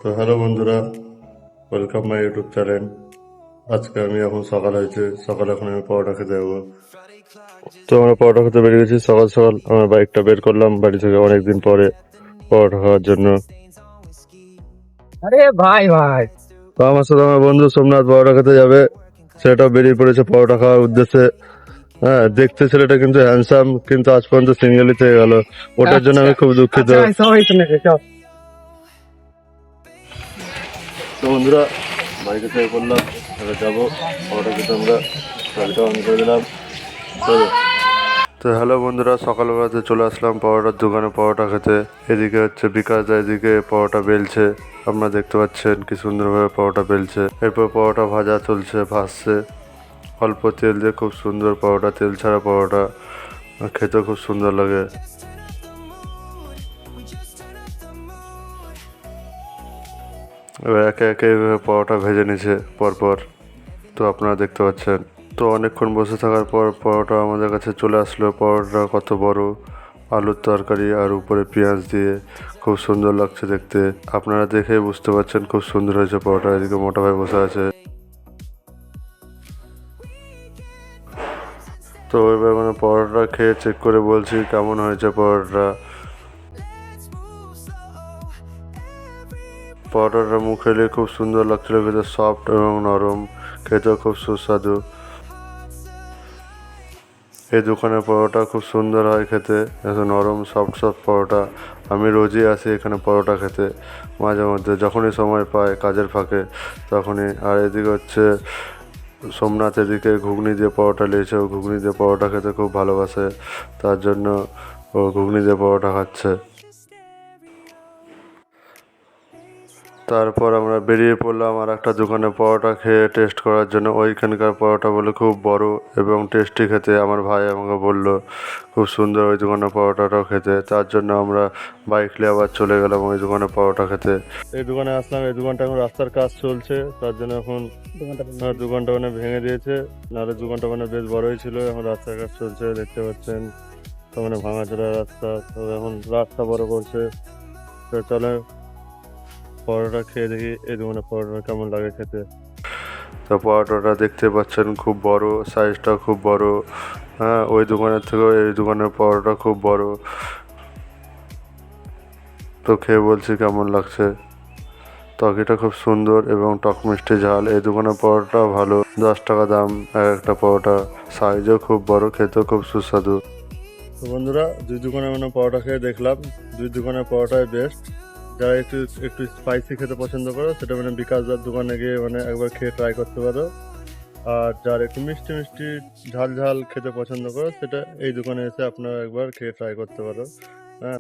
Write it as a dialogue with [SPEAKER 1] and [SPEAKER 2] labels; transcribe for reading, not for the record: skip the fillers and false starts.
[SPEAKER 1] তো হ্যালো বন্ধুরা, welcome my YouTube channel. আজকে আমি এখন সকাল হয়েছে, সকালে এখন আমি পরোটা খেতে যাবো। তো আমরা পরোটা খেতে বেরিয়ে গেছি সকাল সকাল। আমার বাইকটা বের করলাম বাড়ি থেকে অনেকদিন পরে পরোটা খাওয়ার জন্য।
[SPEAKER 2] আরে ভাই ভাই
[SPEAKER 1] তো আমার সাথে আমার বন্ধু সোমনাথ পরোটা খেতে যাবে, সেটাও বেরিয়ে পড়েছে পরোটা খাওয়ার উদ্দেশ্যে। হ্যাঁ, দেখতে ছেলেটা কিন্তু হ্যান্ডসাম, কিন্তু আজ পর্যন্ত সিঙ্গেলই থেকে গেল। ওটার জন্য
[SPEAKER 2] আচ্ছা
[SPEAKER 1] আমি খুব দুঃখিত।
[SPEAKER 2] আচ্ছা সবাই শুনে চল।
[SPEAKER 1] তো বন্ধুরা, বাইকে থেকে করলাম, এবার যাবো পরোটা খেতে। আমরা গাড়িটা অন করে দিলাম। তো হ্যালো বন্ধুরা, সকালবেলাতে চলে আসলাম পরোটার দোকানে পরোটা খেতে। এদিকে হচ্ছে বিকাশ দা এদিকে পরোটা বেলছে, আপনারা দেখতে পাচ্ছেন কি সুন্দরভাবে পরোটা বেলছে। এরপর পরোটা ভাজা চলছে, ভাজছে অল্প তেল দিয়ে। খুব সুন্দর পরোটা, তেল ছাড়া পরোটা, খেতে খুব সুন্দর লাগে। এবার একে একে এইভাবে পরোটা ভেজে নিছে পরপর, তো আপনারা দেখতে পাচ্ছেন। তো অনেকক্ষণ বসে থাকার পর পরোটা আমাদের কাছে চলে আসলো। পরোটা কত বড়, আলুর তরকারি আর উপরে পেঁয়াজ দিয়ে খুব সুন্দর লাগছে দেখতে। আপনারা দেখেই বুঝতে পারছেন খুব সুন্দর হয়েছে পরোটা। এদিকে মোটা ভাই বসে আছে। তো এবার মানে পরোটা খেয়ে চেক করে বলছি কেমন হয়েছে পরোটা। পরোটাটা মুখে এলে খুব সুন্দর লাগছিল, ভেতর সফট এবং নরম, খেতেও খুব সুস্বাদু। এই দোকানের পরোটা খুব সুন্দর হয় খেতে, এত নরম সফট সফট পরোটা। আমি রোজই আসি এখানে পরোটা খেতে, মাঝে মধ্যে যখনই সময় পাই কাজের ফাঁকে তখনই। আর এদিকে হচ্ছে সোমনাথ এদিকে ঘুগনি দিয়ে পরোটা নিয়েছে। ও ঘুগনি দিয়ে পরোটা খেতে খুব ভালোবাসে, তার জন্য ও ঘুগনি দিয়ে পরোটা খাচ্ছে। তারপর আমরা বেরিয়ে পড়লাম আর একটা দোকানে পরোটা খেয়ে টেস্ট করার জন্য। ওইখানকার পরোটা বলে খুব বড় এবং টেস্টি খেতে। আমার ভাই আমাকে বলল খুব সুন্দর ওই দোকানের পরোটাটাও খেতে, তার জন্য আমরা বাইক নিয়ে আবার চলে গেলাম ওই দোকানে পরোটা খেতে। এই দোকানে আসলাম, এই দোকানটা এখন রাস্তার কাজ চলছে, তার জন্য এখন দোকানটা মানে ভেঙে দিয়েছে। নাহলে দোকানটা মানে বেশ বড়ই ছিল। এখন রাস্তার কাজ চলছে, দেখতে পাচ্ছেন। তো মানে ভাঙাচোরা রাস্তা, তো এখন রাস্তা বড় করছে। তো চলে পরোটা খেয়ে দেখি এই দোকানে পরোটা কেমন লাগে খেতে। তো পরোটাটা দেখতে পাচ্ছেন খুব বড়, সাইজটা খুব বড়। হ্যাঁ, ওই দোকানের থেকেও এই দোকানের পরোটা খুব বড়। তো খেয়ে বলছি কেমন লাগছে। তরকারিটা খুব সুন্দর এবং টক মিষ্টি ঝাল। এই দোকানের পরোটা ভালো, 10 টাকা দাম এক একটা পরোটা। সাইজও খুব বড়, খেতেও খুব সুস্বাদু। তো বন্ধুরা, দুই দোকানে মানে পরোটা খেয়ে দেখলাম দুই দোকানের পরোটাই বেস্ট। যারা একটু একটু স্পাইসি খেতে পছন্দ করো সেটা মানে বিকাশদার দোকানে গিয়ে মানে একবার খেয়ে ট্রাই করতে পারো। আর যারা একটু মিষ্টি মিষ্টি ঝাল ঝাল খেতে পছন্দ করো সেটা এই দোকানে এসে আপনারা একবার খেয়ে ট্রাই করতে পারো। হ্যাঁ।